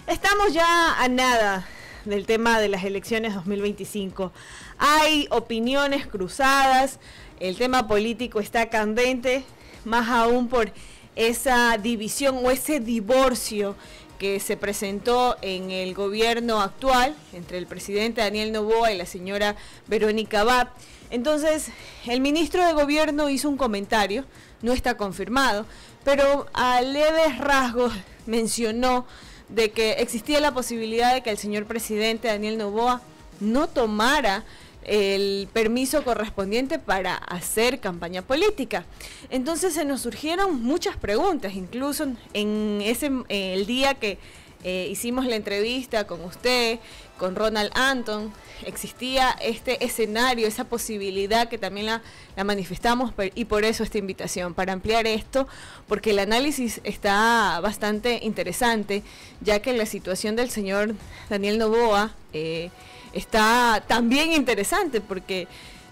Estamos ya a nada del tema de las elecciones 2025. Hay opiniones cruzadas, el tema político está candente, más aún por esa división o ese divorcio que se presentó en el gobierno actual entre el presidente Daniel Noboa y la señora Verónica Abad. Entonces, el ministro de Gobierno hizo un comentario, no está confirmado, pero a leves rasgos mencionó de que existía la posibilidad de que el señor presidente Daniel Noboa no tomara el permiso correspondiente para hacer campaña política. Entonces se nos surgieron muchas preguntas, incluso en el día que hicimos la entrevista con usted, con Ronald Anton, existía este escenario, esa posibilidad que también la manifestamos, y por eso esta invitación, para ampliar esto, porque el análisis está bastante interesante, ya que la situación del señor Daniel Noboa está también interesante, porque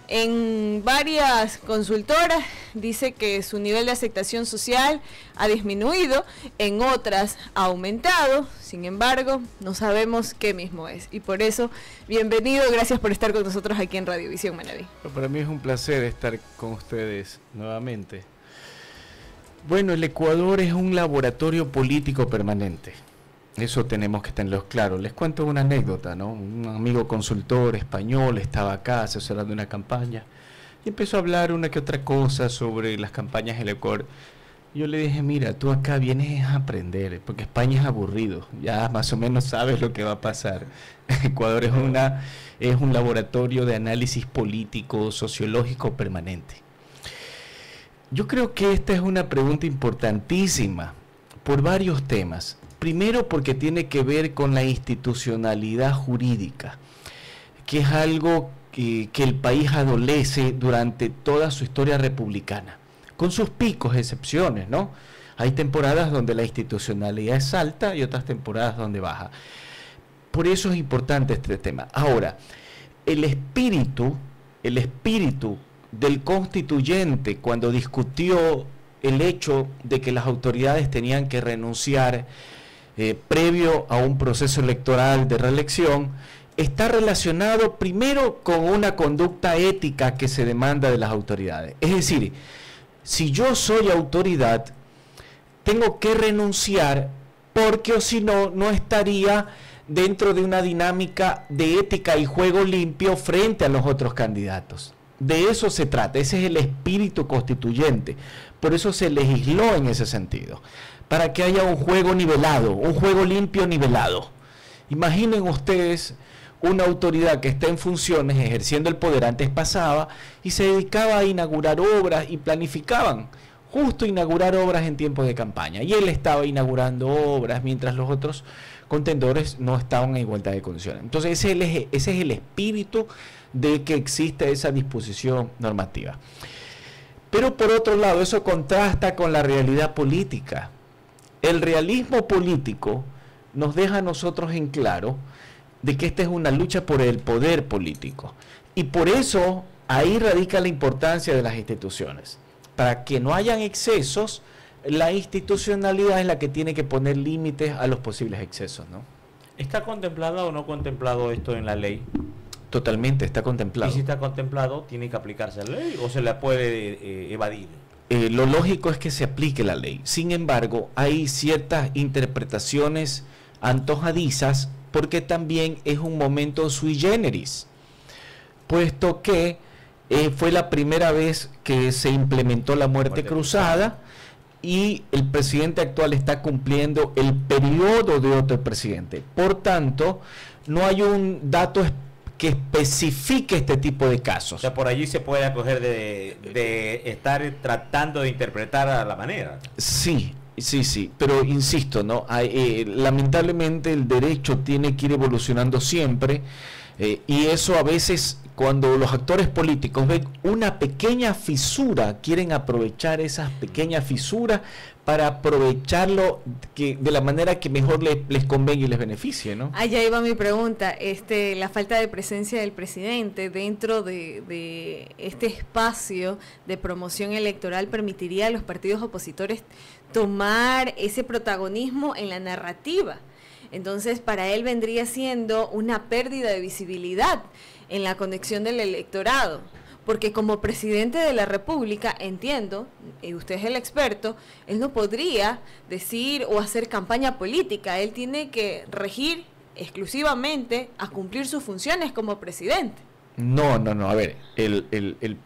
en varias consultoras dice que su nivel de aceptación social ha disminuido, en otras ha aumentado, sin embargo, no sabemos qué mismo es. Y por eso, bienvenido, gracias por estar con nosotros aquí en Radiovisión Manaví. Para mí es un placer estar con ustedes nuevamente. Bueno, el Ecuador es un laboratorio político permanente. Eso tenemos que tenerlo claro. Les cuento una anécdota, ¿no? Un amigo consultor español estaba acá asesorando una campaña y empezó a hablar una que otra cosa sobre las campañas del Ecuador. Yo le dije, mira, tú acá vienes a aprender, porque España es aburrido, ya más o menos sabes lo que va a pasar. Ecuador es un laboratorio de análisis político, sociológico permanente. Yo creo que esta es una pregunta importantísima por varios temas. Primero, porque tiene que ver con la institucionalidad jurídica, que es algo que el país adolece durante toda su historia republicana, con sus picos, excepciones, ¿no? Hay temporadas donde la institucionalidad es alta y otras temporadas donde baja. Por eso es importante este tema. Ahora, el espíritu del constituyente, cuando discutió el hecho de que las autoridades tenían que renunciar previo a un proceso electoral de reelección, está relacionado primero con una conducta ética que se demanda de las autoridades. Es decir, si yo soy autoridad, tengo que renunciar porque o si no, no estaría dentro de una dinámica de ética y juego limpio frente a los otros candidatos. De eso se trata, ese es el espíritu constituyente. Por eso se legisló en ese sentido, para que haya un juego nivelado, un juego limpio nivelado. Imaginen ustedes una autoridad que está en funciones, ejerciendo el poder, antes pasaba y se dedicaba a inaugurar obras y planificaban justo inaugurar obras en tiempos de campaña. Y él estaba inaugurando obras mientras los otros contendores no estaban en igualdad de condiciones. Entonces ese es el espíritu de que existe esa disposición normativa. Pero por otro lado, eso contrasta con la realidad política. El realismo político nos deja a nosotros en claro de que esta es una lucha por el poder político. Y por eso ahí radica la importancia de las instituciones. Para que no hayan excesos, la institucionalidad es la que tiene que poner límites a los posibles excesos, ¿no? ¿Está contemplado o no contemplado esto en la ley? Totalmente, está contemplado. Y si está contemplado, ¿tiene que aplicarse la ley o se la puede evadir? Lo lógico es que se aplique la ley. Sin embargo, hay ciertas interpretaciones antojadizas porque también es un momento sui generis, puesto que fue la primera vez que se implementó la muerte cruzada y el presidente actual está cumpliendo el periodo de otro presidente. Por tanto, no hay un dato que especifique este tipo de casos. O sea, por allí se puede acoger de estar tratando de interpretar a la manera. Sí, pero insisto, ¿no? Lamentablemente el derecho tiene que ir evolucionando siempre, y eso a veces, cuando los actores políticos ven una pequeña fisura, quieren aprovechar esas pequeñas fisuras para aprovecharlo de la manera que mejor les convenga y les beneficie, ¿no? Allá iba mi pregunta, la falta de presencia del presidente dentro de este espacio de promoción electoral permitiría a los partidos opositores tomar ese protagonismo en la narrativa. Entonces, para él vendría siendo una pérdida de visibilidad en la conexión del electorado. Porque como presidente de la República, entiendo, y usted es el experto, él no podría decir o hacer campaña política. Él tiene que regir exclusivamente a cumplir sus funciones como presidente. No. A ver, el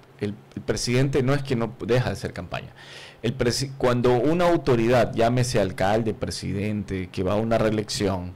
presidente no es que no deja de hacer campaña. Cuando una autoridad, llámese alcalde, presidente, que va a una reelección,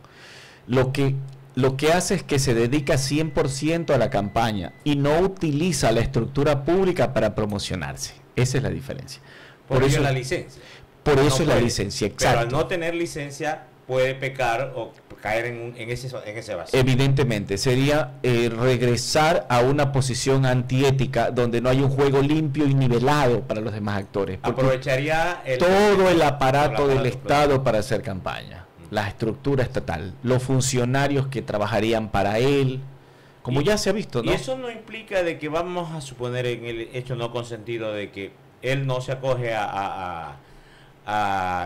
lo que hace es que se dedica 100% a la campaña y no utiliza la estructura pública para promocionarse. Esa es la diferencia. Por eso es la licencia. Por eso es la licencia, exacto. Pero al no tener licencia puede pecar o caer en ese vacío. Evidentemente, sería regresar a una posición antiética donde no hay un juego limpio y nivelado para los demás actores. Aprovecharía todo el aparato del Estado para hacer campaña. La estructura estatal, los funcionarios que trabajarían para él, como ya se ha visto, ¿no? Y eso no implica de que vamos a suponer en el hecho no consentido de que él no se acoge a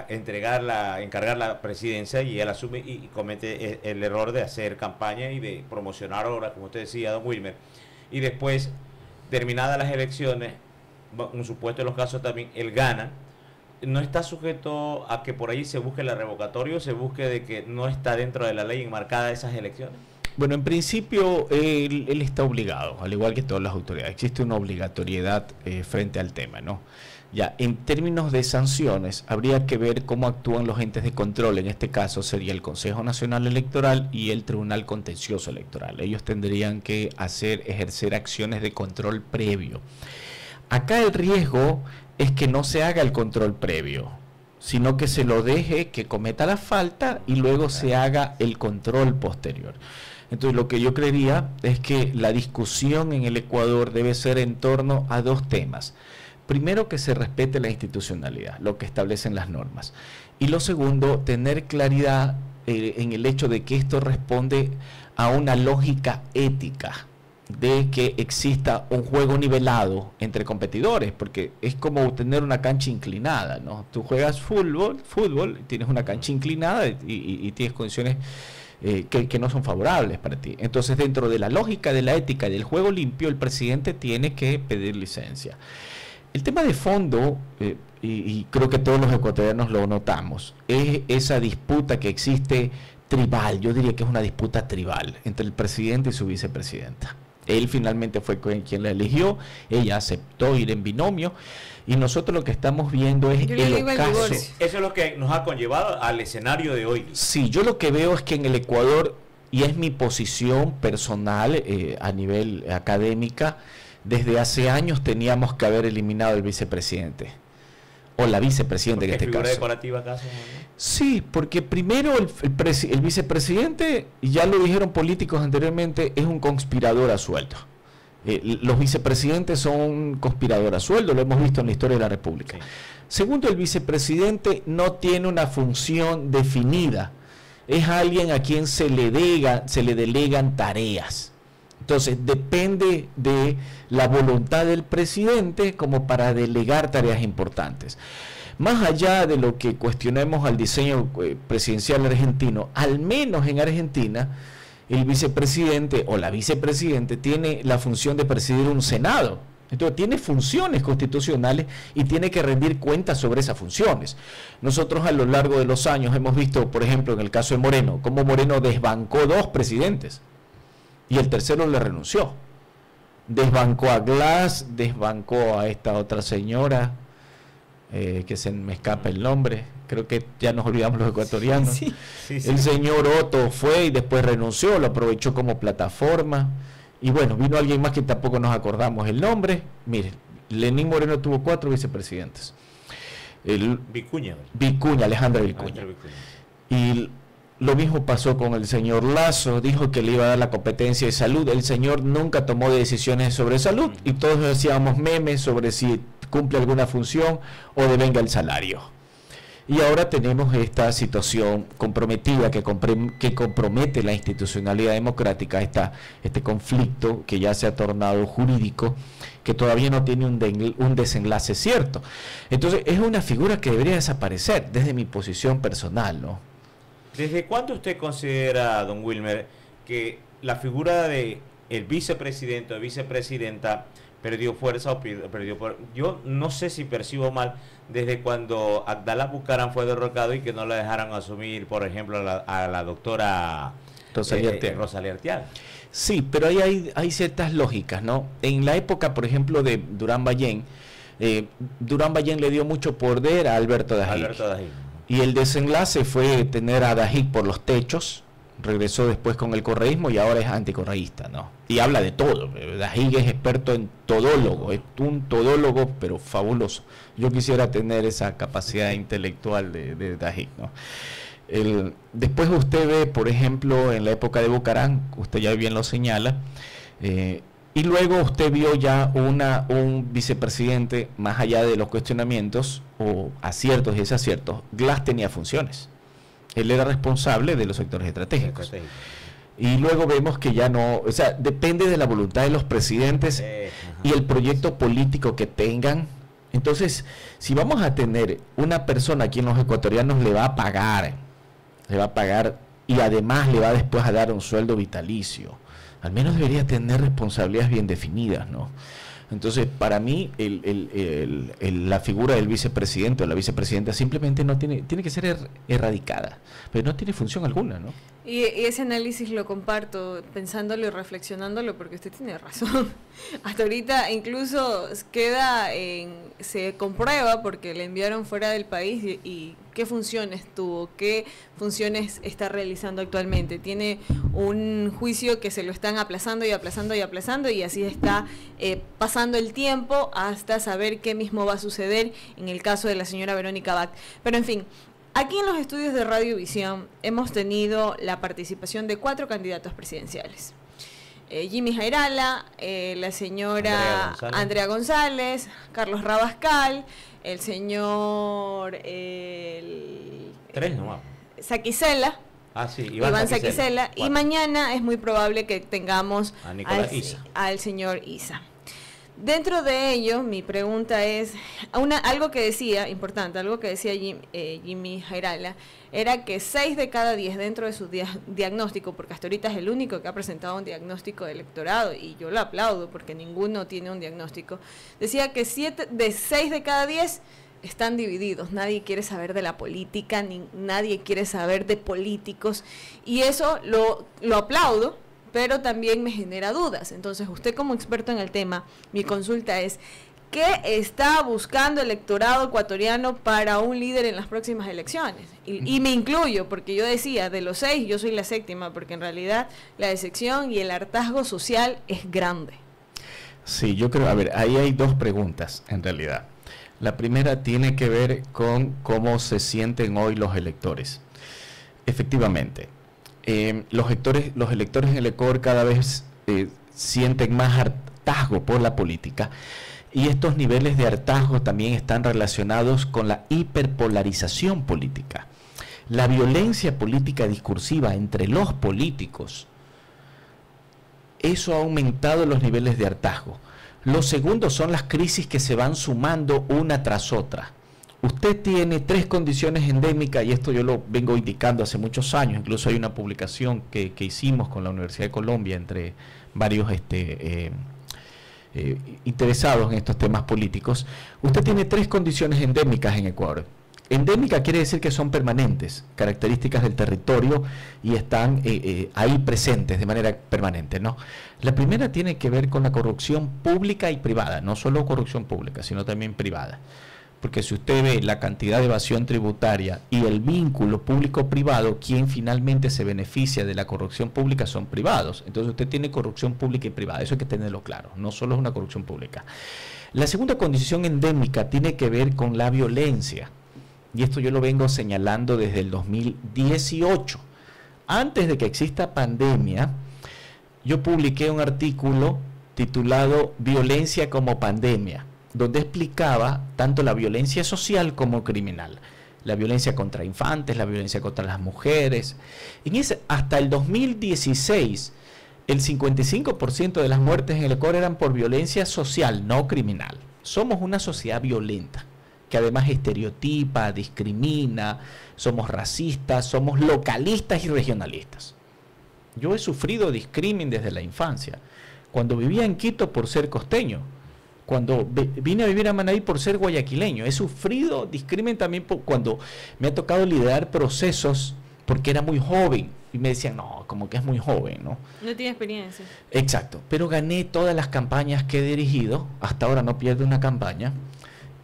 encargar la presidencia y él asume y comete el error de hacer campaña y de promocionar ahora, como usted decía, don Wilmer, y después, terminadas las elecciones, un supuesto de los casos también, él gana. ¿No está sujeto a que por ahí se busque la revocatoria, se busque de que no está dentro de la ley enmarcada esas elecciones? Bueno, en principio él está obligado, al igual que todas las autoridades. Existe una obligatoriedad frente al tema, ¿no? Ya, en términos de sanciones, habría que ver cómo actúan los entes de control. En este caso sería el Consejo Nacional Electoral y el Tribunal Contencioso Electoral. Ellos tendrían que ejercer acciones de control previo. Acá el riesgo es que no se haga el control previo, sino que se lo deje que cometa la falta y luego se haga el control posterior. Entonces, lo que yo creería es que la discusión en el Ecuador debe ser en torno a dos temas. Primero, que se respete la institucionalidad, lo que establecen las normas. Y lo segundo, tener claridad en el hecho de que esto responde a una lógica ética, de que exista un juego nivelado entre competidores, porque es como tener una cancha inclinada, ¿no? Tú juegas fútbol, tienes una cancha inclinada y tienes condiciones que no son favorables para ti. Entonces, dentro de la lógica de la ética y del juego limpio, el presidente tiene que pedir licencia. El tema de fondo, y creo que todos los ecuatorianos lo notamos, es esa disputa que existe tribal. Yo diría que es una disputa tribal entre el presidente y su vicepresidenta. Él finalmente fue quien la eligió, ella aceptó ir en binomio, y nosotros lo que estamos viendo es el ocaso. Eso es lo que nos ha conllevado al escenario de hoy. Sí, yo lo que veo es que en el Ecuador, y es mi posición personal a nivel académica, desde hace años teníamos que haber eliminado el vicepresidente, o la vicepresidenta en este caso. ¿Figura decorativa acaso? Sí, porque primero el vicepresidente, ya lo dijeron políticos anteriormente, es un conspirador a sueldo. Los vicepresidentes son conspiradores a sueldo, lo hemos visto en la historia de la República. Sí. Segundo, el vicepresidente no tiene una función definida, es alguien a quien se le delegan tareas. Entonces, depende de la voluntad del presidente como para delegar tareas importantes. Más allá de lo que cuestionemos al diseño presidencial argentino, al menos en Argentina, el vicepresidente o la vicepresidente tiene la función de presidir un Senado. Entonces, tiene funciones constitucionales y tiene que rendir cuentas sobre esas funciones. Nosotros a lo largo de los años hemos visto, por ejemplo, en el caso de Moreno, cómo Moreno desbancó 2 presidentes. Y el tercero le renunció. Desbancó a Glass, desbancó a esta otra señora, que se me escapa el nombre, creo que ya nos olvidamos los ecuatorianos. Sí. El señor Otto fue y después renunció, lo aprovechó como plataforma. Y bueno, vino alguien más que tampoco nos acordamos el nombre. Mire, Lenín Moreno tuvo 4 vicepresidentes. Vicuña, Alejandra Vicuña. Y lo mismo pasó con el señor Lasso, dijo que le iba a dar la competencia de salud, el señor nunca tomó decisiones sobre salud y todos hacíamos memes sobre si cumple alguna función o devenga el salario. Y ahora tenemos esta situación comprometida que compromete la institucionalidad democrática, este conflicto que ya se ha tornado jurídico, que todavía no tiene un desenlace cierto. Entonces es una figura que debería desaparecer desde mi posición personal, ¿no? ¿Desde cuándo usted considera, don Wilmer, que la figura de el vicepresidente o vicepresidenta perdió fuerza o perdió por... Yo no sé si percibo mal desde cuando Abdalá Bucaram fue derrocado y que no la dejaron asumir, por ejemplo, a la doctora Rosalía Arteaga. Sí, pero ahí hay ciertas lógicas, ¿no? En la época, por ejemplo, de Durán Ballén le dio mucho poder a Alberto Dajic. Y el desenlace fue tener a Dajic por los techos, regresó después con el correísmo y ahora es anticorreísta, ¿no? Y habla de todo. Dajic es experto en todólogo, es un todólogo, pero fabuloso. Yo quisiera tener esa capacidad intelectual de Dajic, ¿no? Después usted ve, por ejemplo, en la época de Bucaram, usted ya bien lo señala, y luego usted vio ya un vicepresidente, más allá de los cuestionamientos o aciertos y desaciertos. Glass tenía funciones. Él era responsable de los sectores estratégicos. Y luego vemos que ya no, o sea, depende de la voluntad de los presidentes y el proyecto político que tengan. Entonces, si vamos a tener una persona a quien los ecuatorianos le va a pagar y además le va después a dar un sueldo vitalicio, al menos debería tener responsabilidades bien definidas, ¿no? Entonces, para mí, la figura del vicepresidente o la vicepresidenta simplemente no tiene que ser erradicada, pero no tiene función alguna, ¿no? Y ese análisis lo comparto, pensándolo y reflexionándolo, porque usted tiene razón. Hasta ahorita incluso se comprueba porque le enviaron fuera del país y qué funciones tuvo, qué funciones está realizando actualmente. Tiene un juicio que se lo están aplazando y aplazando y aplazando, y así está pasando el tiempo hasta saber qué mismo va a suceder en el caso de la señora Verónica Bac. Pero en fin, aquí en los estudios de Radiovisión hemos tenido la participación de 4 candidatos presidenciales. Jimmy Jairala, la señora Andrea González, Carlos Rabascal, el señor Saquicela, Iván Saquicela, y mañana es muy probable que tengamos al señor Issa. Dentro de ello, mi pregunta es, algo que decía Jimmy Jairala, era que 6 de cada 10 dentro de su diagnóstico, porque hasta ahorita es el único que ha presentado un diagnóstico de electorado, y yo lo aplaudo porque ninguno tiene un diagnóstico, decía que 6 de cada 10 están divididos, nadie quiere saber de la política, nadie quiere saber de políticos, y eso lo aplaudo, pero también me genera dudas. Entonces, usted como experto en el tema, mi consulta es, ¿qué está buscando el electorado ecuatoriano para un líder en las próximas elecciones? Y me incluyo, porque yo decía, de los 6, yo soy la 7ª, porque en realidad la decepción y el hartazgo social es grande. Sí, yo creo, ahí hay 2 preguntas, en realidad. La primera tiene que ver con cómo se sienten hoy los electores. Efectivamente, los electores en el Ecuador cada vez sienten más hartazgo por la política, y estos niveles de hartazgo también están relacionados con la hiperpolarización política. La violencia política discursiva entre los políticos, eso ha aumentado los niveles de hartazgo. Lo segundo son las crisis que se van sumando una tras otra. Usted tiene 3 condiciones endémicas, y esto yo lo vengo indicando hace muchos años. Incluso hay una publicación que hicimos con la Universidad de Colombia entre varios interesados en estos temas políticos. Usted tiene 3 condiciones endémicas en Ecuador. Endémica quiere decir que son permanentes, características del territorio, y están ahí presentes de manera permanente, ¿no? La primera tiene que ver con la corrupción pública y privada, no solo corrupción pública, sino también privada. Porque si usted ve la cantidad de evasión tributaria y el vínculo público-privado, quien finalmente se beneficia de la corrupción pública son privados. Entonces usted tiene corrupción pública y privada, eso hay que tenerlo claro, no solo es una corrupción pública. La segunda condición endémica tiene que ver con la violencia, y esto yo lo vengo señalando desde el 2018. Antes de que exista pandemia, yo publiqué un artículo titulado Violencia como pandemia, donde explicaba tanto la violencia social como criminal, la violencia contra infantes, la violencia contra las mujeres. Hasta el 2016, el 55% de las muertes en el Ecuador eran por violencia social, no criminal. Somos una sociedad violenta, que además estereotipa, discrimina, somos racistas, somos localistas y regionalistas. Yo he sufrido discrimen desde la infancia. Cuando vivía en Quito por ser costeño, cuando vine a vivir a Manabí por ser guayaquileño, he sufrido discrimen también cuando me ha tocado liderar procesos porque era muy joven y me decían, no, como que es muy joven, ¿no? No tiene experiencia. Exacto, pero gané todas las campañas que he dirigido, hasta ahora no pierdo una campaña,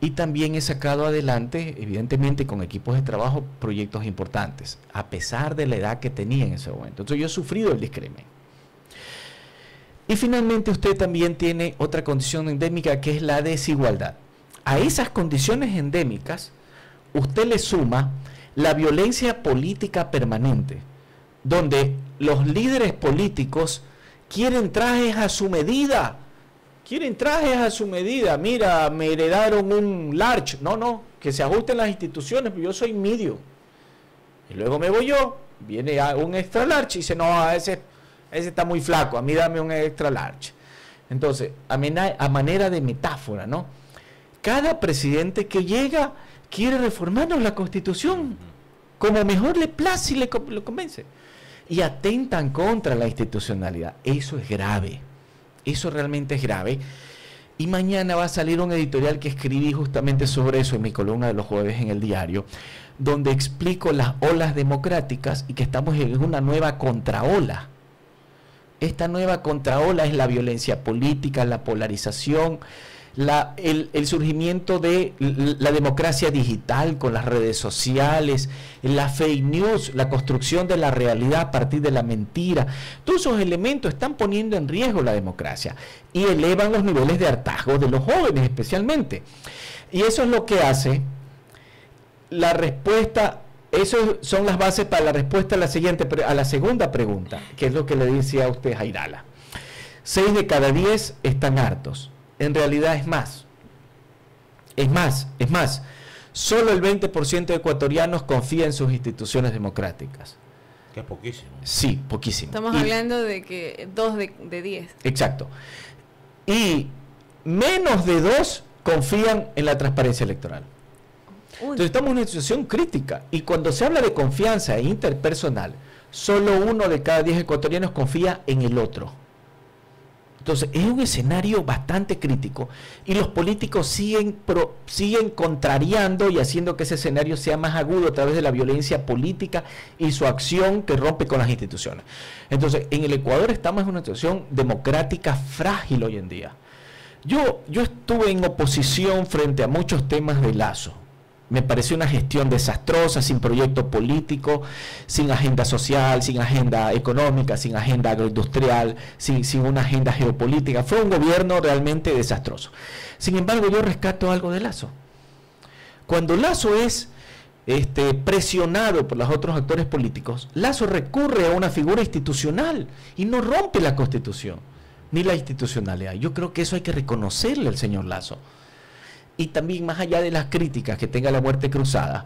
y también he sacado adelante, evidentemente con equipos de trabajo, proyectos importantes, a pesar de la edad que tenía en ese momento. Entonces yo he sufrido el discrimen. Y finalmente usted también tiene otra condición endémica que es la desigualdad. A esas condiciones endémicas usted le suma la violencia política permanente, donde los líderes políticos quieren trajes a su medida. Quieren trajes a su medida. Mira, me heredaron un large. No, que se ajusten las instituciones, porque yo soy medio. Y luego me voy yo, viene un extra large y dice, no, ese está muy flaco, a mí dame un extra large. Entonces, a manera de metáfora, ¿no? Cada presidente que llega quiere reformarnos la Constitución como mejor le place y lo convence. Y atentan contra la institucionalidad. Eso es grave. Eso realmente es grave. Y mañana va a salir un editorial que escribí justamente sobre eso en mi columna de los jueves en el diario, donde explico las olas democráticas y que estamos en una nueva contraola. Esta nueva contraola es la violencia política, la polarización, el surgimiento de la democracia digital con las redes sociales, la fake news, la construcción de la realidad a partir de la mentira. Todos esos elementos están poniendo en riesgo la democracia y elevan los niveles de hartazgo de los jóvenes especialmente. Y eso es lo que hace la respuesta. Esas son las bases para la respuesta a la segunda pregunta, que es lo que le decía a usted, Jairala. 6 de cada 10 están hartos. En realidad es más. Es más. Solo el 20% de ecuatorianos confía en sus instituciones democráticas. Que es poquísimo. Sí, poquísimo. Estamos hablando de que 2 de 10. Exacto. Y menos de 2 confían en la transparencia electoral. Entonces estamos en una situación crítica y cuando se habla de confianza interpersonal, solo 1 de cada 10 ecuatorianos confía en el otro. Entonces es un escenario bastante crítico y los políticos siguen contrariando y haciendo que ese escenario sea más agudo a través de la violencia política y su acción que rompe con las instituciones. Entonces en el Ecuador estamos en una situación democrática frágil hoy en día. Yo estuve en oposición frente a muchos temas de Lasso. Me pareció una gestión desastrosa, sin proyecto político, sin agenda social, sin agenda económica, sin agenda agroindustrial, sin una agenda geopolítica. Fue un gobierno realmente desastroso. Sin embargo, yo rescato algo de Lasso. Cuando Lasso es presionado por los otros actores políticos, Lasso recurre a una figura institucional y no rompe la Constitución, ni la institucionalidad. Yo creo que eso hay que reconocerle al señor Lasso. Y también, más allá de las críticas que tenga la muerte cruzada,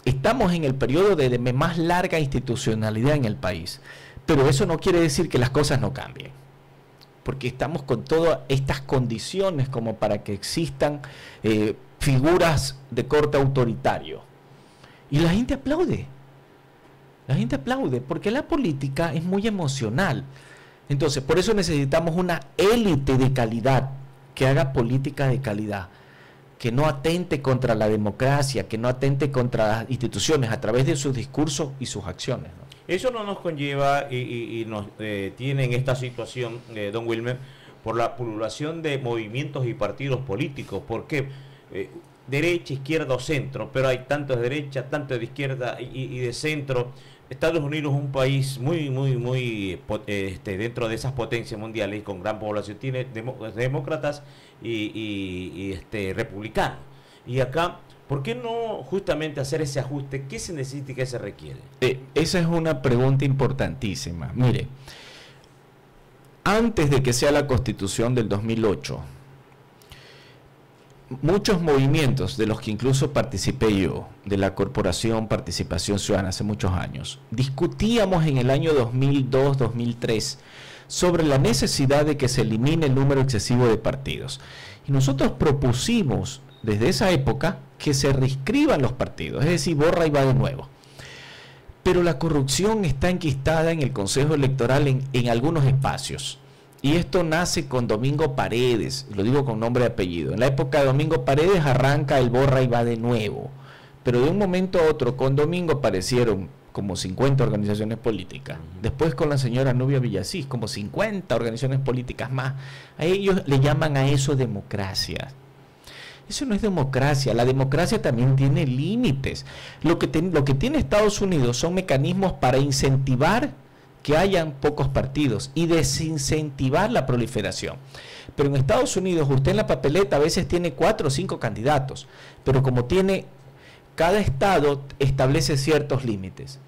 estamos en el periodo de más larga institucionalidad en el país. Pero eso no quiere decir que las cosas no cambien. Porque estamos con todas estas condiciones como para que existan figuras de corte autoritario. Y la gente aplaude. La gente aplaude porque la política es muy emocional. Entonces, por eso necesitamos una élite de calidad que haga política de calidad, que no atente contra la democracia, que no atente contra las instituciones a través de sus discursos y sus acciones, ¿no? Eso no nos conlleva y nos tiene en esta situación, don Wilmer, por la pululación de movimientos y partidos políticos, porque derecha, izquierda o centro, pero hay tanto de derecha, tanto de izquierda y de centro. Estados Unidos es un país muy dentro de esas potencias mundiales con gran población, tiene demócratas y republicanos. Y acá, ¿por qué no justamente hacer ese ajuste? ¿Qué se necesita y qué se requiere? Esa es una pregunta importantísima. Mire, antes de que sea la Constitución del 2008, muchos movimientos de los que incluso participé yo, de la Corporación Participación Ciudadana hace muchos años, discutíamos en el año 2002-2003 sobre la necesidad de que se elimine el número excesivo de partidos. Y nosotros propusimos desde esa época, que se reescriban los partidos, es decir, borra y va de nuevo. Pero la corrupción está enquistada en el Consejo Electoral en algunos espacios. Y esto nace con Domingo Paredes, lo digo con nombre y apellido. En la época de Domingo Paredes arranca el borra y va de nuevo. Pero de un momento a otro, con Domingo aparecieron como 50 organizaciones políticas. Después con la señora Nubia Villasís, como 50 organizaciones políticas más. A ellos le llaman a eso democracia. Eso no es democracia. La democracia también tiene límites. Lo que tiene Estados Unidos son mecanismos para incentivar que hayan pocos partidos y desincentivar la proliferación. Pero en Estados Unidos usted en la papeleta a veces tiene 4 o 5 candidatos, pero como tiene, cada estado establece ciertos límites.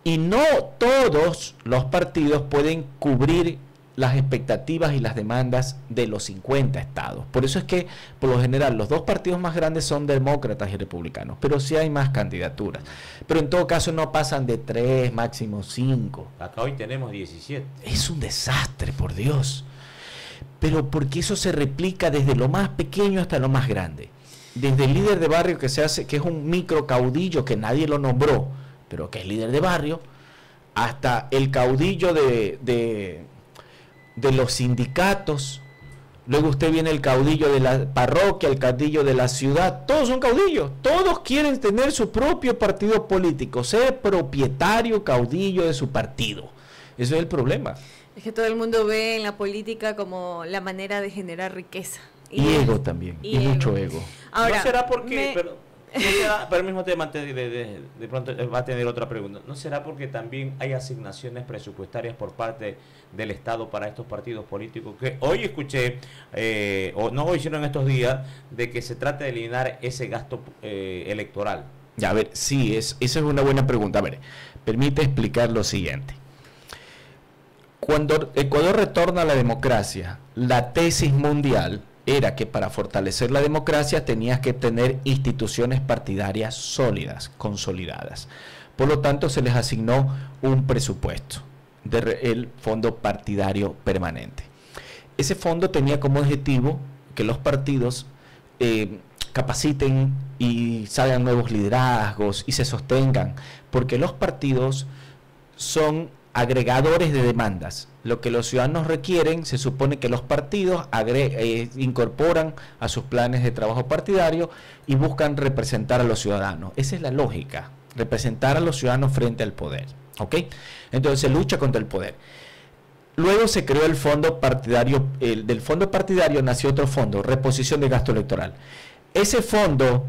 Y no todos los partidos pueden cubrir las expectativas y las demandas de los 50 estados. Por eso es que, por lo general, los dos partidos más grandes son demócratas y republicanos, pero sí hay más candidaturas. Pero en todo caso no pasan de 3, máximo 5. Acá hoy tenemos 17. Es un desastre, por Dios. Pero porque eso se replica desde lo más pequeño hasta lo más grande. Desde el líder de barrio que se hace, que es un micro caudillo que nadie lo nombró, pero que es líder de barrio, hasta el caudillo de los sindicatos. Luego usted viene el caudillo de la parroquia, el caudillo de la ciudad. Todos son caudillos. Todos quieren tener su propio partido político, ser propietario, caudillo de su partido. Eso es el problema. Es que todo el mundo ve en la política como la manera de generar riqueza. Y ego también, y mucho ego. Ahora, ¿no será porque... No será, pero el mismo tema de pronto va a tener otra pregunta. ¿No será porque también hay asignaciones presupuestarias por parte del Estado para estos partidos políticos? Que hoy escuché, o no hoy sino en estos días, de que se trata de eliminar ese gasto electoral. Ya, a ver, sí, esa es una buena pregunta. A ver, permite explicar lo siguiente. Cuando Ecuador retorna a la democracia, la tesis mundial era que para fortalecer la democracia tenías que tener instituciones partidarias sólidas, consolidadas. Por lo tanto, se les asignó un presupuesto del Fondo Partidario Permanente. Ese fondo tenía como objetivo que los partidos capaciten y salgan nuevos liderazgos y se sostengan, porque los partidos son agregadores de demandas. Lo que los ciudadanos requieren, se supone que los partidos incorporan a sus planes de trabajo partidario y buscan representar a los ciudadanos. Esa es la lógica, representar a los ciudadanos frente al poder. ¿Ok? Entonces se lucha contra el poder. Luego se creó el fondo partidario, del fondo partidario nació otro fondo, reposición de gasto electoral. Ese fondo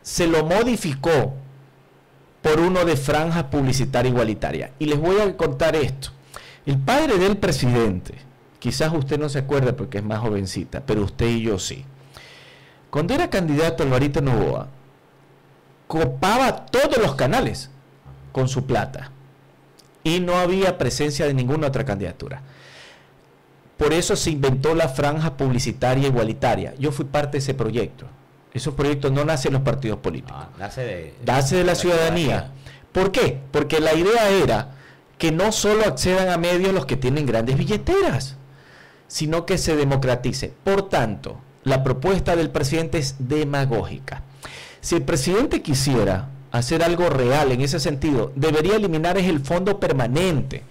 se lo modificó por uno de franja publicitaria igualitaria. Y les voy a contar esto. El padre del presidente, quizás usted no se acuerde porque es más jovencita, pero usted y yo sí. Cuando era candidato Alvarito Noboa, copaba todos los canales con su plata. Y no había presencia de ninguna otra candidatura. Por eso se inventó la franja publicitaria igualitaria. Yo fui parte de ese proyecto. Esos proyectos no nacen en los partidos políticos. Nace de la ciudadanía. ¿Por qué? Porque la idea era que no solo accedan a medios los que tienen grandes billeteras, sino que se democratice. Por tanto, la propuesta del presidente es demagógica. Si el presidente quisiera hacer algo real en ese sentido, debería eliminar el fondo permanente,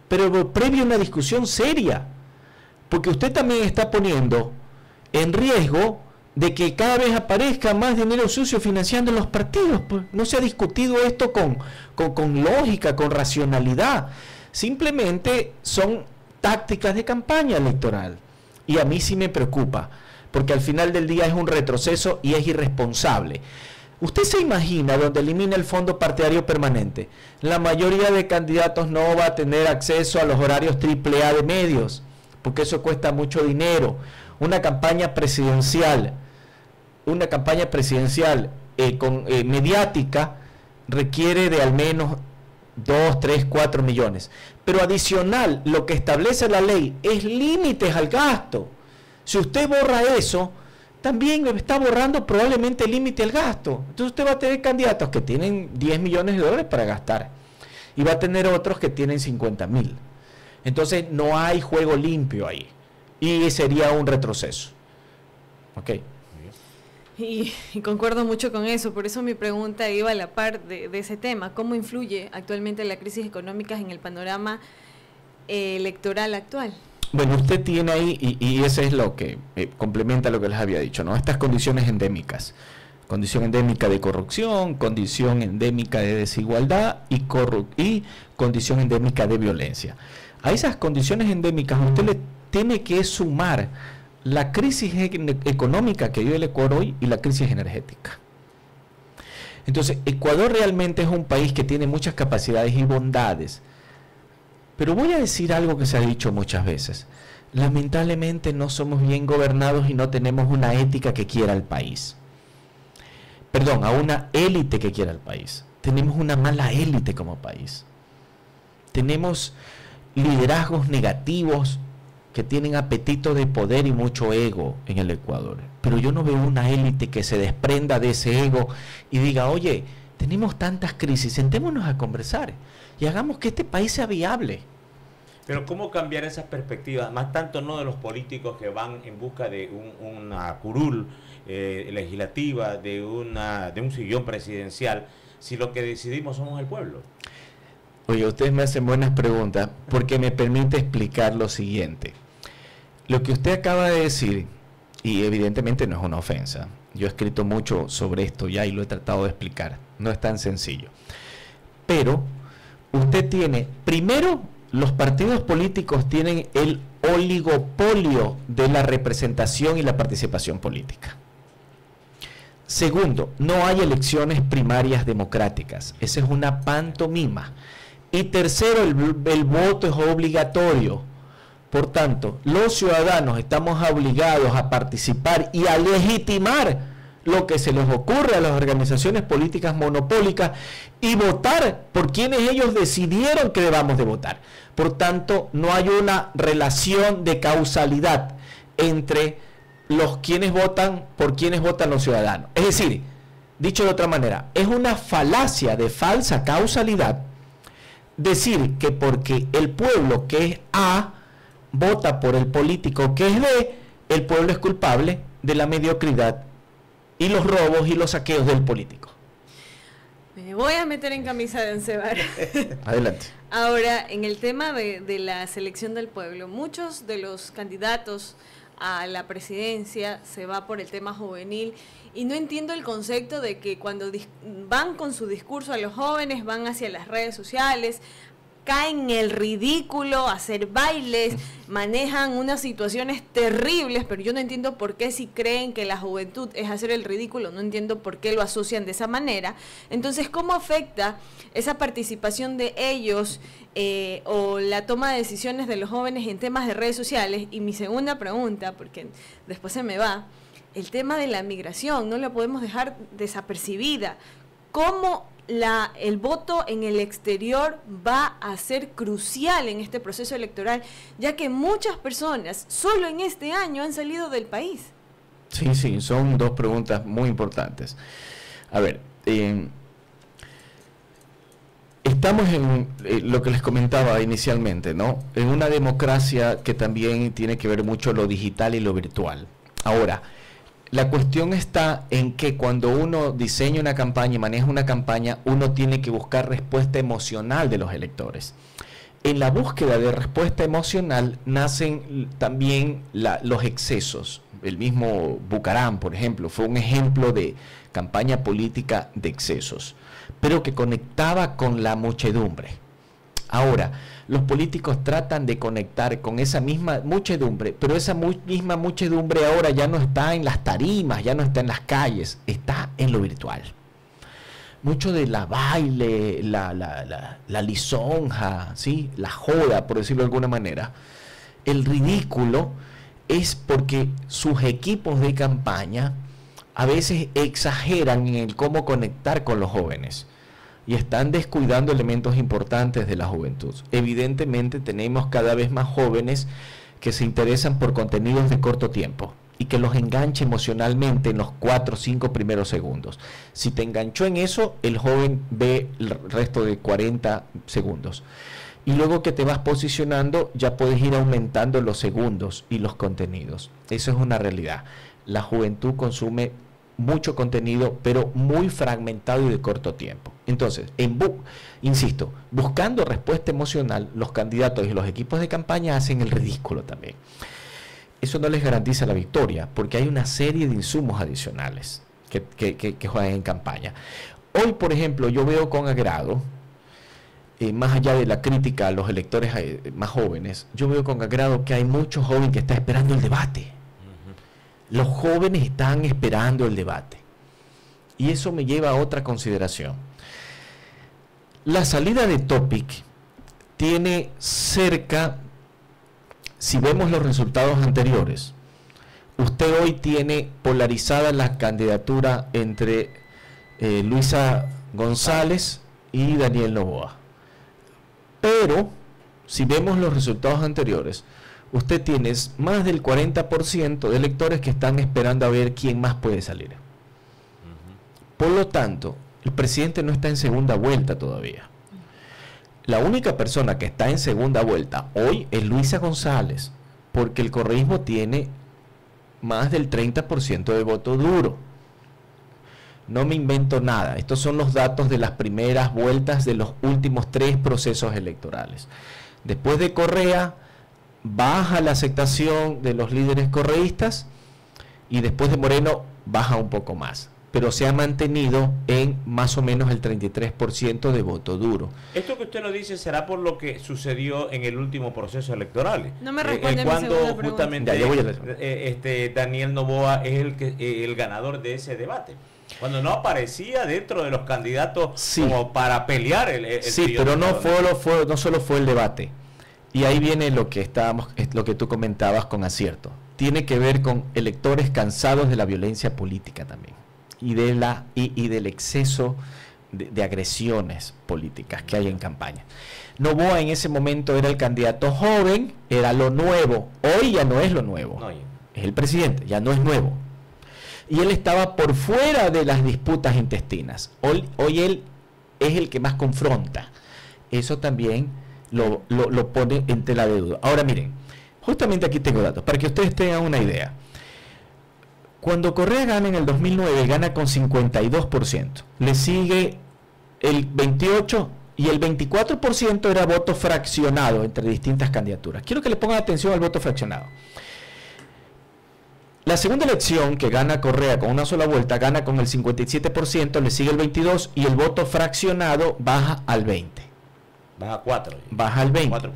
pero previo a una discusión seria, porque usted también está poniendo en riesgo de que cada vez aparezca más dinero sucio financiando los partidos. Pues no se ha discutido esto con lógica, con racionalidad. Simplemente son tácticas de campaña electoral. Y a mí sí me preocupa, porque al final del día es un retroceso y es irresponsable. ¿Usted se imagina donde elimina el fondo partidario permanente? La mayoría de candidatos no va a tener acceso a los horarios AAA de medios, porque eso cuesta mucho dinero. Una campaña presidencial mediática requiere de al menos 2, 3, 4 millones. Pero adicional, lo que establece la ley es límites al gasto. Si usted borra eso, también está borrando probablemente el límite al gasto. Entonces usted va a tener candidatos que tienen 10 millones de dólares para gastar y va a tener otros que tienen 50,000. Entonces no hay juego limpio ahí y sería un retroceso. Ok. Y concuerdo mucho con eso, por eso mi pregunta iba a la par de ese tema. ¿Cómo influye actualmente la crisis económica en el panorama electoral actual? Bueno, usted tiene ahí, y eso es lo que complementa lo que les había dicho, ¿no? Estas condiciones endémicas. Condición endémica de corrupción, condición endémica de desigualdad y condición endémica de violencia. A esas condiciones endémicas usted le tiene que sumar la crisis económica que vive el Ecuador hoy y la crisis energética. Entonces, Ecuador realmente es un país que tiene muchas capacidades y bondades, pero voy a decir algo que se ha dicho muchas veces. Lamentablemente no somos bien gobernados y no tenemos una ética que quiera al país. Perdón, a una élite que quiera al país. Tenemos una mala élite como país. Tenemos liderazgos negativos que tienen apetito de poder y mucho ego en el Ecuador. Pero yo no veo una élite que se desprenda de ese ego y diga, oye, tenemos tantas crisis, sentémonos a conversar y hagamos que este país sea viable. Pero ¿cómo cambiar esas perspectivas? Más tanto no de los políticos que van en busca de una curul legislativa, de un sillón presidencial, si lo que decidimos somos el pueblo. Oye, ustedes me hacen buenas preguntas porque me permite explicar lo siguiente. Lo que usted acaba de decir, y evidentemente no es una ofensa, yo he escrito mucho sobre esto ya y lo he tratado de explicar, no es tan sencillo. Pero usted tiene, primero, los partidos políticos tienen el oligopolio de la representación y la participación política. Segundo, no hay elecciones primarias democráticas, esa es una pantomima. Y tercero, el voto es obligatorio. Por tanto, los ciudadanos estamos obligados a participar y a legitimar lo que se les ocurre a las organizaciones políticas monopólicas y votar por quienes ellos decidieron que debamos de votar. Por tanto, no hay una relación de causalidad entre quienes votan por quienes votan los ciudadanos. Es decir, dicho de otra manera, es una falacia de falsa causalidad decir que porque el pueblo que es A vota por el político que es B, el pueblo es culpable de la mediocridad y los robos y los saqueos del político. Me voy a meter en camisa de oncevar. Adelante. Ahora, en el tema de la selección del pueblo, muchos de los candidatos a la presidencia se va por el tema juvenil y no entiendo el concepto de que cuando van con su discurso a los jóvenes, van hacia las redes sociales, caen en el ridículo, hacer bailes, manejan unas situaciones terribles, pero yo no entiendo por qué si creen que la juventud es hacer el ridículo, no entiendo por qué lo asocian de esa manera. Entonces, ¿cómo afecta esa participación de ellos o la toma de decisiones de los jóvenes en temas de redes sociales? Y mi segunda pregunta, porque después se me va, el tema de la migración, no la podemos dejar desapercibida. ¿Cómo el voto en el exterior va a ser crucial en este proceso electoral, ya que muchas personas solo en este año han salido del país? Sí, son dos preguntas muy importantes. A ver, estamos en lo que les comentaba inicialmente, ¿no? En una democracia que también tiene que ver mucho lo digital y lo virtual. Ahora, la cuestión está en que cuando uno diseña una campaña y maneja una campaña, uno tiene que buscar respuesta emocional de los electores. En la búsqueda de respuesta emocional nacen también los excesos. El mismo Bucaram, por ejemplo, fue un ejemplo de campaña política de excesos, pero que conectaba con la muchedumbre. Ahora, los políticos tratan de conectar con esa misma muchedumbre, pero esa misma muchedumbre ahora ya no está en las tarimas, ya no está en las calles, está en lo virtual. Mucho de la baile, la lisonja, ¿sí? La joda, por decirlo de alguna manera, el ridículo, es porque sus equipos de campaña a veces exageran en el cómo conectar con los jóvenes y están descuidando elementos importantes de la juventud. Evidentemente tenemos cada vez más jóvenes que se interesan por contenidos de corto tiempo y que los enganche emocionalmente en los 4 o 5 primeros segundos. Si te enganchó en eso, el joven ve el resto de 40 segundos. Y luego que te vas posicionando, ya puedes ir aumentando los segundos y los contenidos. Eso es una realidad. La juventud consume mucho contenido, pero muy fragmentado y de corto tiempo. Entonces, insisto, buscando respuesta emocional, los candidatos y los equipos de campaña hacen el ridículo también. Eso no les garantiza la victoria, porque hay una serie de insumos adicionales que juegan en campaña. Hoy, por ejemplo, yo veo con agrado, más allá de la crítica a los electores más jóvenes, yo veo con agrado que hay muchos jóvenes que están esperando el debate. Los jóvenes están esperando el debate. Y eso me lleva a otra consideración. La salida de Topic tiene cerca, si vemos los resultados anteriores, usted hoy tiene polarizada la candidatura entre Luisa González y Daniel Noboa. Pero, si vemos los resultados anteriores, usted tiene más del 40% de electores que están esperando a ver quién más puede salir. Por lo tanto, el presidente no está en segunda vuelta todavía. La única persona que está en segunda vuelta hoy es Luisa González, porque el correísmo tiene más del 30% de voto duro. No me invento nada. Estos son los datos de las primeras vueltas de los últimos 3 procesos electorales. Después de Correa, baja la aceptación de los líderes correístas y después de Moreno baja un poco más, pero se ha mantenido en más o menos el 33% de voto duro. Esto que usted lo dice será por lo que sucedió en el último proceso electoral. No me responde cuando justamente ya Daniel Noboa es el ganador de ese debate. Cuando no aparecía dentro de los candidatos, sí, como para pelear el sí, pero no solo fue el debate. Y ahí viene lo que tú comentabas con acierto. Tiene que ver con electores cansados de la violencia política también y del exceso de agresiones políticas que hay en campaña. Noboa en ese momento era el candidato joven, era lo nuevo. Hoy ya no es lo nuevo. Es el presidente, ya no es nuevo. Y él estaba por fuera de las disputas intestinas. Hoy él es el que más confronta. Eso también lo pone en tela de duda. Ahora miren, justamente aquí tengo datos, para que ustedes tengan una idea. Cuando Correa gana en el 2009, gana con 52%. Le sigue el 28% y el 24% era voto fraccionado entre distintas candidaturas. Quiero que le pongan atención al voto fraccionado. La segunda elección que gana Correa con una sola vuelta, gana con el 57%, le sigue el 22% y el voto fraccionado baja al 20%. Baja 4. Baja al 20%.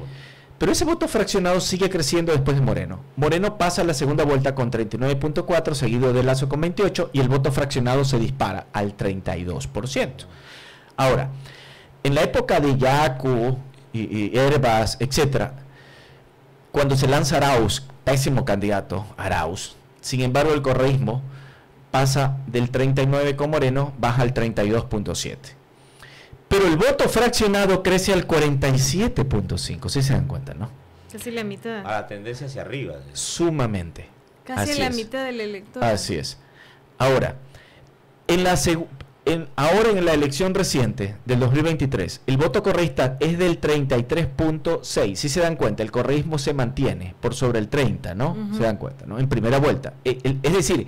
Pero ese voto fraccionado sigue creciendo después de Moreno. Moreno pasa a la segunda vuelta con 39.4, seguido de Lasso con 28, y el voto fraccionado se dispara al 32%. Ahora, en la época de Yacu y Herbas, etcétera, cuando se lanza Arauz, pésimo candidato, Arauz, sin embargo el correísmo pasa del 39 con Moreno, baja al 32.7. Pero el voto fraccionado crece al 47.5, si se dan cuenta, ¿no? Casi la mitad. A la tendencia hacia arriba. Sumamente. Casi la mitad del elector. Así es. Ahora, en la elección reciente del 2023, el voto correísta es del 33.6. Si se dan cuenta, el correísmo se mantiene por sobre el 30, ¿no? Se dan cuenta, ¿no? En primera vuelta. Es decir,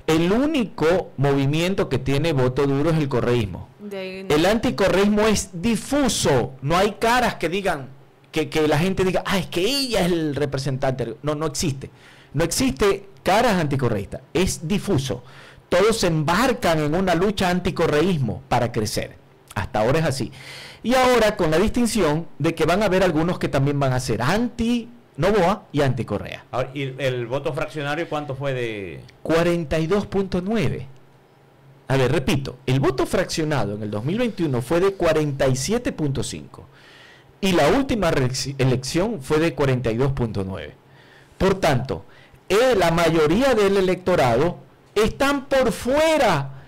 el único movimiento que tiene voto duro es el correísmo. El anticorreísmo es difuso. No hay caras que digan, que la gente diga, es que ella es el representante. No existe. No existe caras anticorreístas. Es difuso. Todos se embarcan en una lucha anticorreísmo para crecer. Hasta ahora es así. Y ahora con la distinción de que van a haber algunos que también van a ser anti-Noboa y anti-Correa. Ahora, ¿y el voto fraccionario cuánto fue de...? 42.9. A ver, repito, el voto fraccionado en el 2021 fue de 47.5 y la última elección fue de 42.9. Por tanto, la mayoría del electorado están por fuera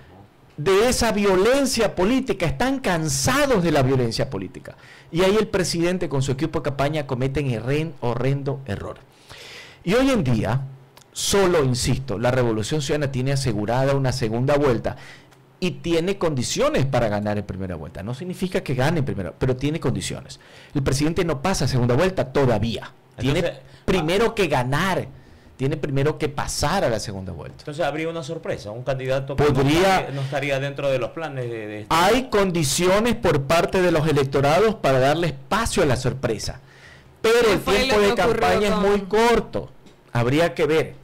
de esa violencia política, están cansados de la violencia política. Y ahí el presidente con su equipo de campaña cometen horrendo error. Y hoy en día, solo, insisto, la Revolución Ciudadana tiene asegurada una segunda vuelta y tiene condiciones para ganar en primera vuelta. No significa que gane en primera, pero tiene condiciones. El presidente no pasa a segunda vuelta todavía. Tiene primero que ganar. tiene primero que pasar a la segunda vuelta. Entonces habría una sorpresa, un candidato que no estaría dentro de los planes de este. Hay condiciones por parte de los electorados para darle espacio a la sorpresa, pero el tiempo de campaña es muy corto, habría que ver.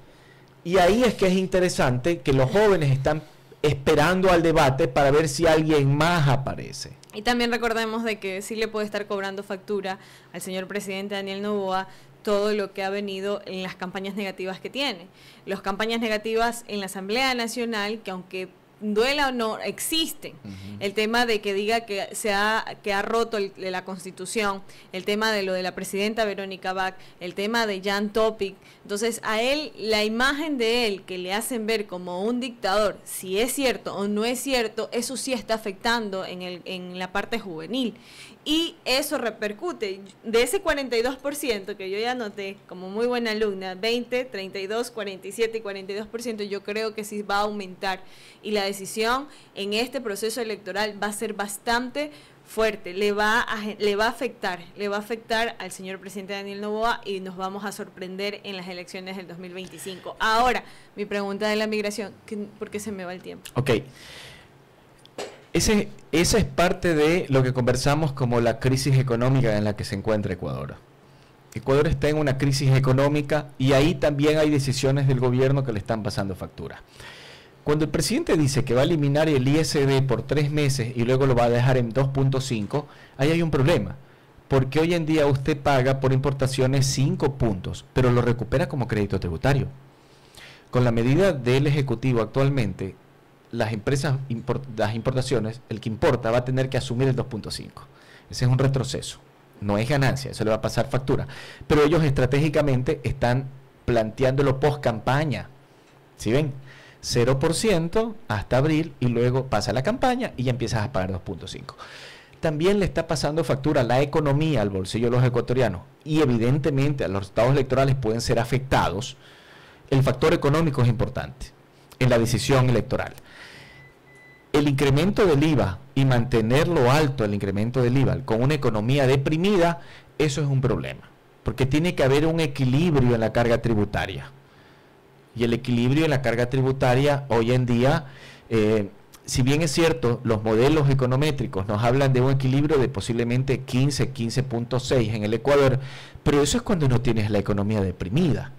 Y ahí es que es interesante que los jóvenes están esperando al debate para ver si alguien más aparece. Y también recordemos de que sí le puede estar cobrando factura al señor presidente Daniel Noboa todo lo que ha venido en las campañas negativas que tiene. Las campañas negativas en la Asamblea Nacional, que aunque duela o no, existen. El tema de que diga que ha roto la Constitución, el tema de lo de la presidenta Verónica Bach, el tema de Jan Topic. Entonces, a él, la imagen de él que le hacen ver como un dictador, si es cierto o no es cierto, eso sí está afectando en la parte juvenil. Y eso repercute. De ese 42% que yo ya noté como muy buena alumna, 20, 32, 47 y 42%, yo creo que sí va a aumentar. Y la decisión en este proceso electoral va a ser bastante fuerte, le va a afectar al señor presidente Daniel Noboa y nos vamos a sorprender en las elecciones del 2025. Ahora, mi pregunta de la migración, ¿por qué se me va el tiempo? Ok. Esa es parte de lo que conversamos como la crisis económica en la que se encuentra Ecuador. Ecuador está en una crisis económica y ahí también hay decisiones del gobierno que le están pasando factura. Cuando el presidente dice que va a eliminar el ISD por 3 meses y luego lo va a dejar en 2.5, ahí hay un problema. Porque hoy en día usted paga por importaciones 5 puntos, pero lo recupera como crédito tributario. Con la medida del Ejecutivo actualmente, las importaciones, el que importa va a tener que asumir el 2.5. Ese es un retroceso, no es ganancia, eso le va a pasar factura. Pero ellos estratégicamente están planteándolo post campaña. ¿Sí ven? 0% hasta abril y luego pasa la campaña y ya empiezas a pagar 2.5. También le está pasando factura a la economía, al bolsillo de los ecuatorianos y evidentemente a los resultados electorales pueden ser afectados. El factor económico es importante en la decisión electoral. El incremento del IVA y mantenerlo alto, el incremento del IVA, con una economía deprimida, eso es un problema, porque tiene que haber un equilibrio en la carga tributaria. Y el equilibrio en la carga tributaria hoy en día, si bien es cierto, los modelos econométricos nos hablan de un equilibrio de posiblemente 15, 15.6 en el Ecuador, pero eso es cuando no tienes la economía deprimida.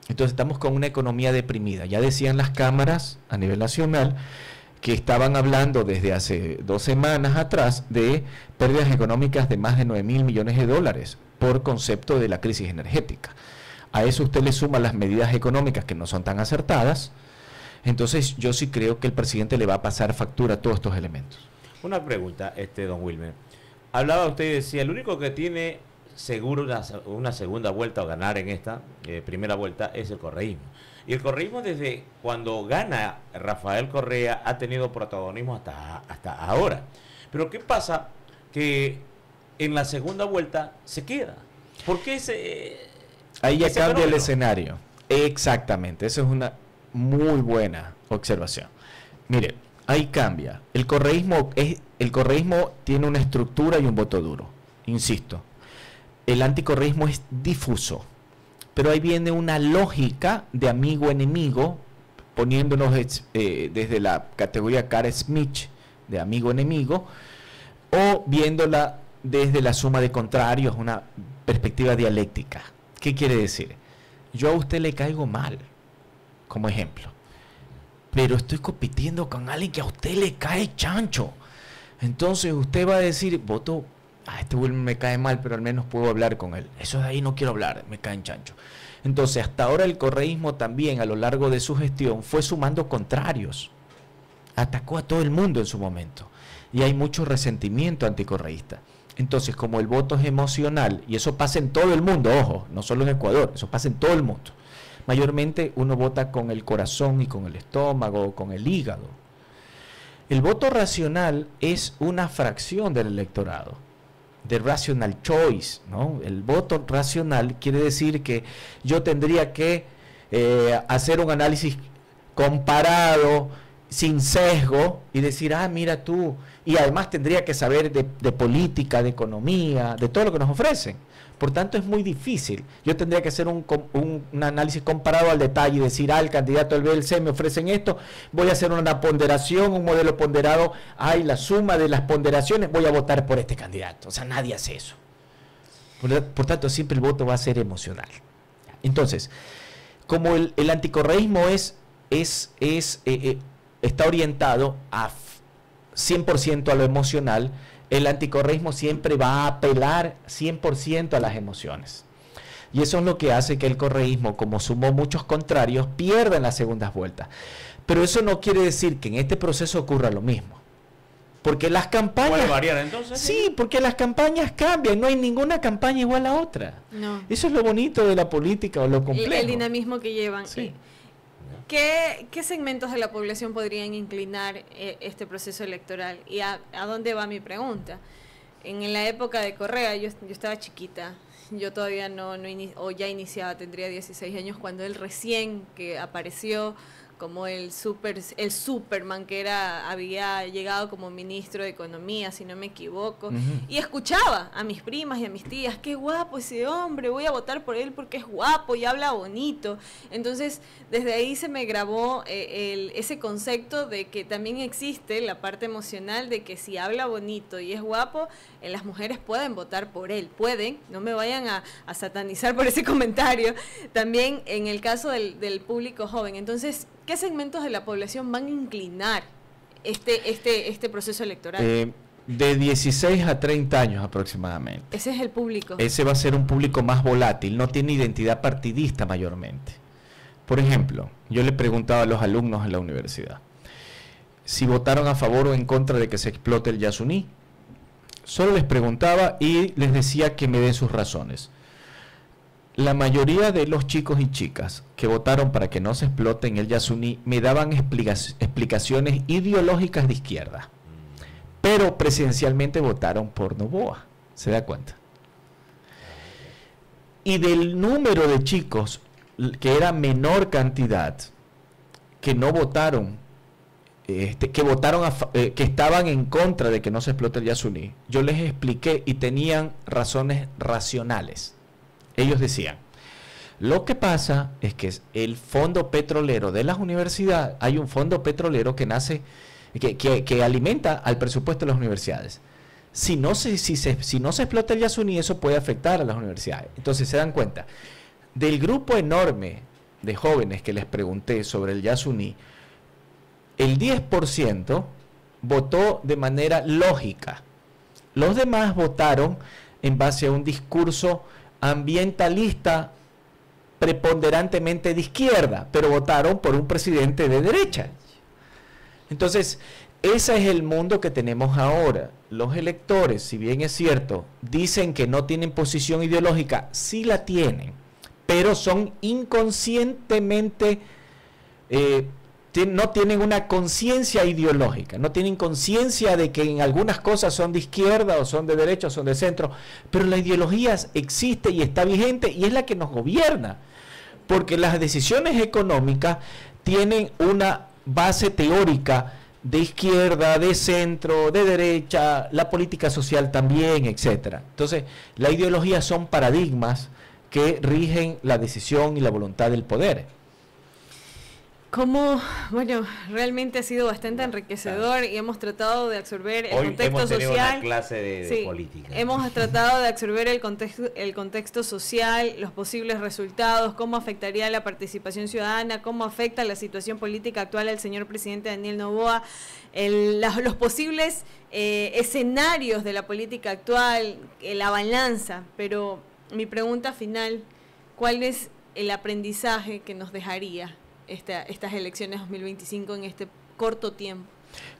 Entonces estamos con una economía deprimida. Ya decían las cámaras a nivel nacional que estaban hablando desde hace 2 semanas atrás de pérdidas económicas de más de 9.000 millones de dólares por concepto de la crisis energética. A eso usted le suma las medidas económicas que no son tan acertadas. Entonces yo sí creo que el presidente le va a pasar factura a todos estos elementos. Una pregunta, don Wilmer. Hablaba usted y decía, el único que tiene seguro una segunda vuelta o ganar en esta primera vuelta es el correísmo. Y el correísmo desde cuando gana Rafael Correa ha tenido protagonismo hasta ahora. Pero ¿qué pasa? Que en la segunda vuelta se queda. ¿Por qué ahí ya cambia el escenario? Exactamente, esa es una muy buena observación. Mire, ahí cambia. El correísmo tiene una estructura y un voto duro. Insisto, el anticorreísmo es difuso. Pero ahí viene una lógica de amigo-enemigo, poniéndonos desde la categoría Carl Smith de amigo-enemigo, o viéndola desde la suma de contrarios, una perspectiva dialéctica. ¿Qué quiere decir? Yo a usted le caigo mal, como ejemplo, pero estoy compitiendo con alguien que a usted le cae chancho. Entonces usted va a decir, voto... este Wilmer me cae mal, pero al menos puedo hablar con él. Eso de ahí no quiero hablar, me caen chancho. Entonces, hasta ahora el correísmo también, a lo largo de su gestión, fue sumando contrarios. Atacó a todo el mundo en su momento. Y hay mucho resentimiento anticorreísta. Entonces, como el voto es emocional, y eso pasa en todo el mundo, ojo, no solo en Ecuador, eso pasa en todo el mundo. Mayormente uno vota con el corazón y con el estómago, con el hígado. El voto racional es una fracción del electorado. De rational choice, ¿no? El voto racional quiere decir que yo tendría que hacer un análisis comparado sin sesgo y decir, mira tú, y además tendría que saber de política, de economía, de todo lo que nos ofrecen. Por tanto, es muy difícil. Yo tendría que hacer un análisis comparado al detalle y decir, el candidato del B, el C me ofrecen esto, voy a hacer una ponderación, un modelo ponderado, la suma de las ponderaciones, voy a votar por este candidato. O sea, nadie hace eso. Por tanto, siempre el voto va a ser emocional. Entonces, como el anticorreísmo está orientado a 100% a lo emocional, el anticorreísmo siempre va a apelar 100% a las emociones. Y eso es lo que hace que el correísmo, como sumó muchos contrarios, pierda en las segundas vueltas. Pero eso no quiere decir que en este proceso ocurra lo mismo. Porque las campañas... ¿Puede variar entonces? Sí, porque las campañas cambian, no hay ninguna campaña igual a otra. No. Eso es lo bonito de la política o lo complejo. El dinamismo que llevan. Sí. ¿Qué segmentos de la población podrían inclinar este proceso electoral? ¿Y a dónde va mi pregunta? En la época de Correa, yo estaba chiquita, yo todavía o ya iniciaba, tendría 16 años, cuando él recién que apareció como el Superman que había llegado como ministro de Economía, si no me equivoco, y escuchaba a mis primas y a mis tías, qué guapo ese hombre, voy a votar por él porque es guapo y habla bonito. Entonces, desde ahí se me grabó ese concepto de que también existe la parte emocional de que si habla bonito y es guapo, las mujeres pueden votar por él, no me vayan a satanizar por ese comentario, también en el caso del público joven. Entonces, ¿qué segmentos de la población van a inclinar este proceso electoral? De 16 a 30 años aproximadamente. Ese es el público. Ese va a ser un público más volátil, no tiene identidad partidista mayormente. Por ejemplo, yo le preguntaba a los alumnos en la universidad si votaron a favor o en contra de que se explote el Yasuní. Solo les preguntaba y les decía que me den sus razones. La mayoría de los chicos y chicas que votaron para que no se explote en el Yasuní me daban explicaciones ideológicas de izquierda, pero presidencialmente votaron por Noboa, ¿se da cuenta? Y del número de chicos, que era menor cantidad, que no votaron, que estaban en contra de que no se explote el Yasuní, yo les expliqué y tenían razones racionales. Ellos decían, lo que pasa es que el fondo petrolero de las universidades, hay un fondo petrolero que nace, que alimenta al presupuesto de las universidades. Si no se explota el Yasuní, eso puede afectar a las universidades. Entonces se dan cuenta, del grupo enorme de jóvenes que les pregunté sobre el Yasuní, el 10% votó de manera lógica. Los demás votaron en base a un discurso ambientalista preponderantemente de izquierda, pero votaron por un presidente de derecha. Entonces, ese es el mundo que tenemos ahora. Los electores, si bien es cierto, dicen que no tienen posición ideológica, sí la tienen, pero son inconscientemente, no tienen una conciencia ideológica, no tienen conciencia de que en algunas cosas son de izquierda o son de derecha o son de centro, pero la ideología existe y está vigente y es la que nos gobierna, porque las decisiones económicas tienen una base teórica de izquierda, de centro, de derecha, la política social también, etcétera. Entonces, la ideología son paradigmas que rigen la decisión y la voluntad del poder. Bueno, realmente ha sido bastante enriquecedor y hemos tratado de absorber el contexto social. Una clase de política. Hemos tratado de absorber el contexto social, los posibles resultados, cómo afectaría la participación ciudadana, cómo afecta la situación política actual al señor presidente Daniel Noboa, los posibles escenarios de la política actual, la balanza. Pero mi pregunta final, ¿cuál es el aprendizaje que nos dejaría estas elecciones 2025 en este corto tiempo?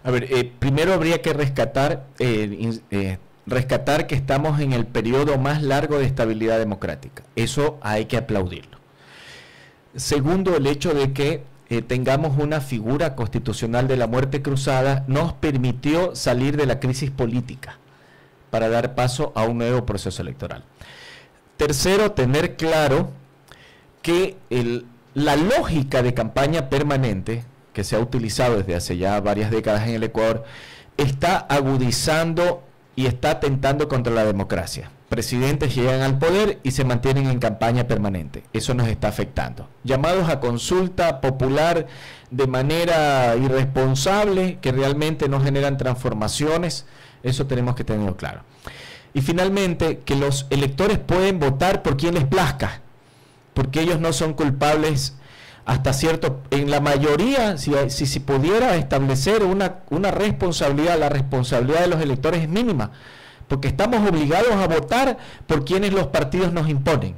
A ver, primero habría que rescatar que estamos en el periodo más largo de estabilidad democrática. Eso hay que aplaudirlo. Segundo, el hecho de que tengamos una figura constitucional de la muerte cruzada nos permitió salir de la crisis política para dar paso a un nuevo proceso electoral. Tercero, tener claro que la lógica de campaña permanente que se ha utilizado desde hace ya varias décadas en el Ecuador, está agudizando y está atentando contra la democracia. Presidentes llegan al poder y se mantienen en campaña permanente. Eso nos está afectando. Llamados a consulta popular de manera irresponsable, que realmente no generan transformaciones, eso tenemos que tenerlo claro. Y finalmente, que los electores pueden votar por quien les plazca, porque ellos no son culpables hasta cierto, en la mayoría, si pudiera establecer una responsabilidad, la responsabilidad de los electores es mínima, porque estamos obligados a votar por quienes los partidos nos imponen.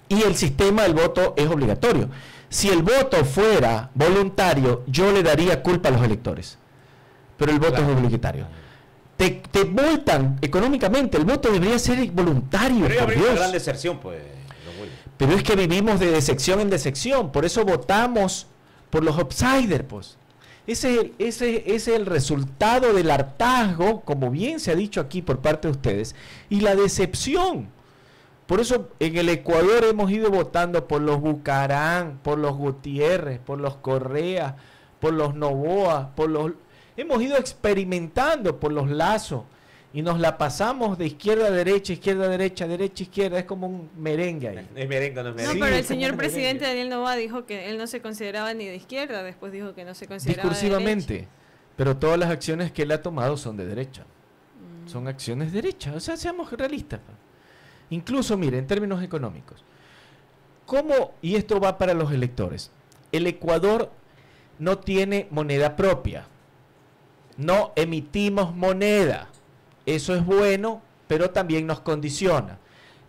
Y el sistema del voto es obligatorio. Si el voto fuera voluntario, yo le daría culpa a los electores. Pero el voto es obligatorio. Te multan económicamente, el voto debería ser voluntario. Pero por habría Dios. una gran deserción, pues. Pero es que vivimos de decepción en decepción, por eso votamos por los outsiders, pues. Ese es el resultado del hartazgo, como bien se ha dicho aquí por parte de ustedes, y la decepción. Por eso en el Ecuador hemos ido votando por los Bucarán, por los Gutiérrez, por los Correa, por los Novoa, hemos ido experimentando por los Lazo, y nos la pasamos de izquierda a derecha, izquierda a derecha, derecha a izquierda, es como un merengue ahí. Es merengue, no es merengue. No, pero el Sí, señor como presidente merengue. Daniel Noboa dijo que él no se consideraba ni de izquierda, después dijo que no se consideraba de Discursivamente, derecha. pero todas las acciones que él ha tomado son de derecha. Son acciones de derecha, o sea, seamos realistas. Incluso, mire, en términos económicos, ¿cómo, y esto va para los electores, el Ecuador no tiene moneda propia, no emitimos moneda? Eso es bueno, pero también nos condiciona.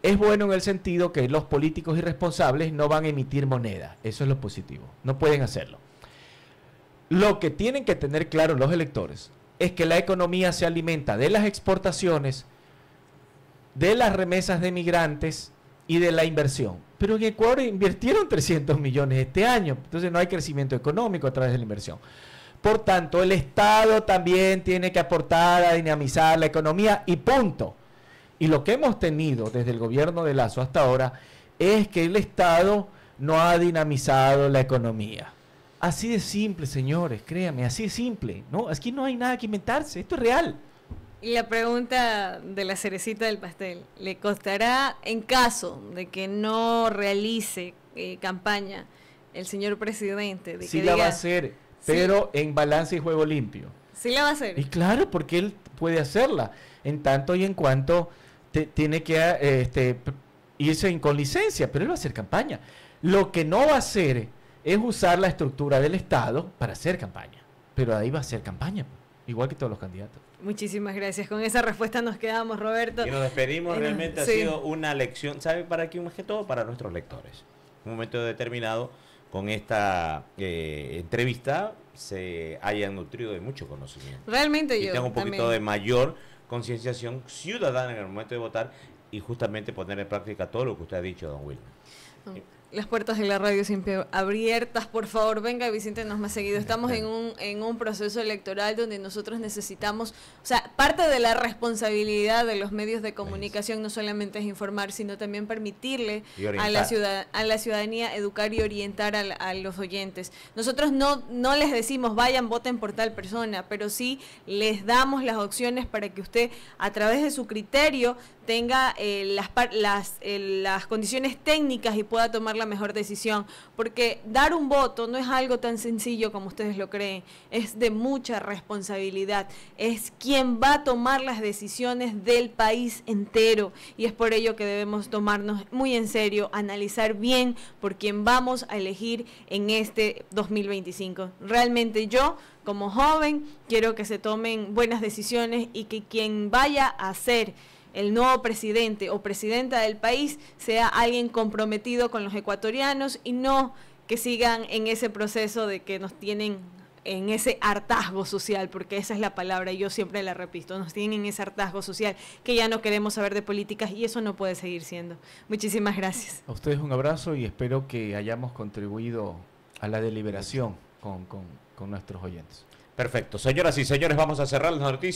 Es bueno en el sentido que los políticos irresponsables no van a emitir moneda. Eso es lo positivo. No pueden hacerlo. Lo que tienen que tener claro los electores es que la economía se alimenta de las exportaciones, de las remesas de migrantes y de la inversión. Pero en Ecuador invirtieron 300 millones este año. Entonces no hay crecimiento económico a través de la inversión. Por tanto, el Estado también tiene que aportar a dinamizar la economía y punto. Y lo que hemos tenido desde el gobierno de Lazo hasta ahora es que el Estado no ha dinamizado la economía. Así de simple, señores, créanme, así de simple. ¿No? Aquí no hay nada que inventarse, esto es real. Y la pregunta de la cerecita del pastel, ¿le costará en caso de que no realice campaña el señor presidente? Sí la va a hacer, pero en balance y juego limpio. Sí la va a hacer. Y claro, porque él puede hacerla, en tanto y en cuanto tiene que irse con licencia, pero él va a hacer campaña. Lo que no va a hacer es usar la estructura del Estado para hacer campaña, pero ahí va a hacer campaña, igual que todos los candidatos. Muchísimas gracias. Con esa respuesta nos quedamos, Roberto. Y nos despedimos, realmente sí. Ha sido una lección, ¿sabe para quién? Más que todo para nuestros lectores. Un momento determinado, con esta entrevista, se hayan nutrido de mucho conocimiento. Realmente y yo tengo un poquito también. de mayor concienciación ciudadana en el momento de votar y justamente poner en práctica todo lo que usted ha dicho, don Wilmer. Las puertas de la radio siempre abiertas, por favor, venga, visítenos más seguido. Estamos en un proceso electoral donde nosotros necesitamos, o sea, parte de la responsabilidad de los medios de comunicación no solamente es informar, sino también permitirle a la ciudadanía educar y orientar a los oyentes. Nosotros no les decimos vayan, voten por tal persona, pero sí les damos las opciones para que usted, a través de su criterio, tenga las condiciones técnicas y pueda tomar la mejor decisión, porque dar un voto no es algo tan sencillo como ustedes lo creen, es de mucha responsabilidad, es quien va a tomar las decisiones del país entero y es por ello que debemos tomarnos muy en serio, analizar bien por quién vamos a elegir en este 2025. Realmente yo, como joven, quiero que se tomen buenas decisiones y que quien vaya a ser el nuevo presidente o presidenta del país sea alguien comprometido con los ecuatorianos y no que sigan en ese proceso de que nos tienen en ese hartazgo social, porque esa es la palabra y yo siempre la repito, nos tienen en ese hartazgo social que ya no queremos saber de políticas y eso no puede seguir siendo. Muchísimas gracias. A ustedes un abrazo y espero que hayamos contribuido a la deliberación con nuestros oyentes. Perfecto. Señoras y señores, vamos a cerrar las noticias.